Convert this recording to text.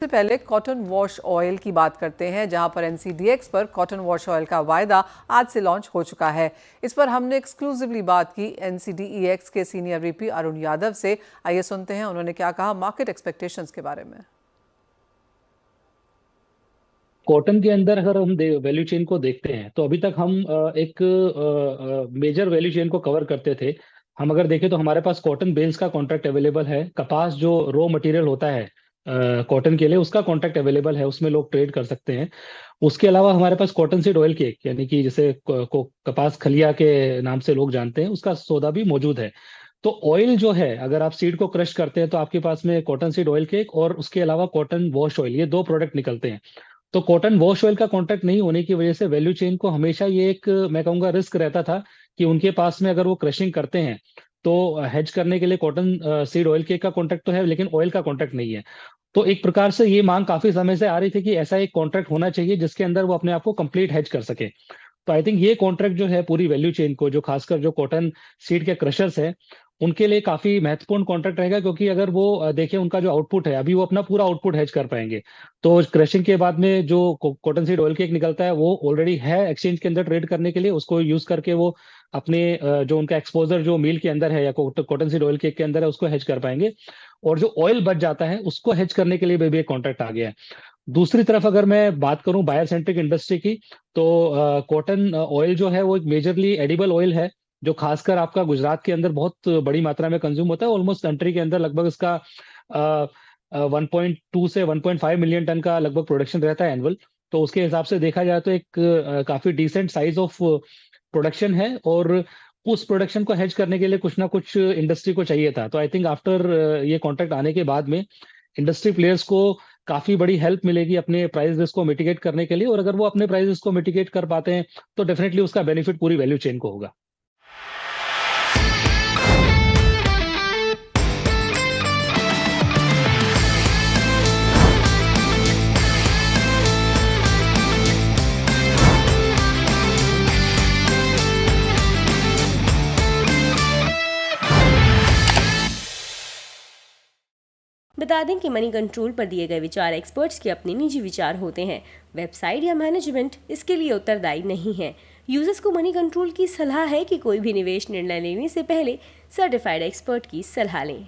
सबसे पहले cotton wash oil की बात करते हैं, जहां पर एनसीडीएक्स पर कॉटन वॉश ऑयल का वायदा आज से लॉन्च हो चुका है। इस पर हमने एक्सक्लूसिवली बात की एनसीडीईएक्स के सीनियर वीपी अरुण यादव से। आइए सुनते हैं उन्होंने क्या कहा मार्केट एक्सपेक्टेशंस के बारे में। कॉटन के अंदर अगर हम वैल्यू चेन को देखते हैं तो अभी तक हम एक मेजर वैल्यू चेन को कवर करते थे। हम अगर देखें तो हमारे पास कॉटन बेल्स का कॉन्ट्रैक्ट अवेलेबल है। कपास जो रॉ मटेरियल होता है कॉटन के लिए, उसका कॉन्ट्रैक्ट अवेलेबल है, उसमें लोग ट्रेड कर सकते हैं। उसके अलावा हमारे पास कॉटन सीड ऑयल केक, यानी कि जैसे कपास खलिया के नाम से लोग जानते हैं, उसका सौदा भी मौजूद है। तो ऑयल जो है, अगर आप सीड को क्रश करते हैं तो आपके पास में कॉटन सीड ऑयल केक और उसके अलावा कॉटन वॉश ऑयल, ये दो प्रोडक्ट निकलते हैं। तो कॉटन वॉश ऑयल का कॉन्ट्रैक्ट नहीं होने की वजह से वैल्यू चेन को हमेशा ये एक, मैं कहूंगा, रिस्क रहता था कि उनके पास में अगर वो क्रशिंग करते हैं तो हेज करने के लिए कॉटन सीड ऑयल केक का कॉन्ट्रैक्ट तो है, लेकिन ऑयल का कॉन्ट्रैक्ट नहीं है। तो एक प्रकार से ये मांग काफी समय से आ रही थी कि ऐसा एक कॉन्ट्रैक्ट होना चाहिए जिसके अंदर वो अपने आप को कंप्लीट हेज कर सके। तो आई थिंक ये कॉन्ट्रैक्ट जो है पूरी वैल्यू चेन को, जो खासकर जो कॉटन सीड के क्रशर्स है, उनके लिए काफी महत्वपूर्ण कॉन्ट्रैक्ट रहेगा, क्योंकि अगर वो देखें उनका जो आउटपुट है, अभी वो अपना पूरा आउटपुट हेज कर पाएंगे। तो क्रशिंग के बाद में जो कॉटन सीड ऑयल केक निकलता है वो ऑलरेडी है एक्सचेंज के अंदर ट्रेड करने के लिए, उसको यूज करके वो अपने जो उनका एक्सपोजर जो मील के अंदर है या कॉटन सीड ऑयल केक के अंदर है उसको हेज कर पाएंगे। और जो ऑयल बच जाता है उसको हेज करने के लिए भी एक कॉन्ट्रैक्ट आ गया है। दूसरी तरफ अगर मैं बात करूं बायर सेंट्रिक इंडस्ट्री की, तो कॉटन ऑयल जो है वो एक मेजरली एडिबल ऑयल है, जो खासकर आपका गुजरात के अंदर बहुत बड़ी मात्रा में कंज्यूम होता है। ऑलमोस्ट कंट्री के अंदर लगभग इसका 1.2 से 1.5 मिलियन टन का लगभग प्रोडक्शन रहता है एनुअल। तो उसके हिसाब से देखा जाए तो एक काफी डिसेंट साइज ऑफ प्रोडक्शन है, और उस प्रोडक्शन को हेज करने के लिए कुछ ना कुछ इंडस्ट्री को चाहिए था। तो आई थिंक आफ्टर ये कॉन्ट्रैक्ट आने के बाद में इंडस्ट्री प्लेयर्स को काफी बड़ी हेल्प मिलेगी अपने प्राइस रिस्क को मिटिगेट करने के लिए, और अगर वो अपने प्राइस रिस्क को मिटिगेट कर पाते हैं तो डेफिनेटली उसका बेनिफिट पूरी वैल्यू चेन को होगा। बता दें कि मनी कंट्रोल पर दिए गए विचार एक्सपर्ट्स के अपने निजी विचार होते हैं। वेबसाइट या मैनेजमेंट इसके लिए उत्तरदायी नहीं है। यूजर्स को मनी कंट्रोल की सलाह है कि कोई भी निवेश निर्णय लेने से पहले सर्टिफाइड एक्सपर्ट की सलाह लें।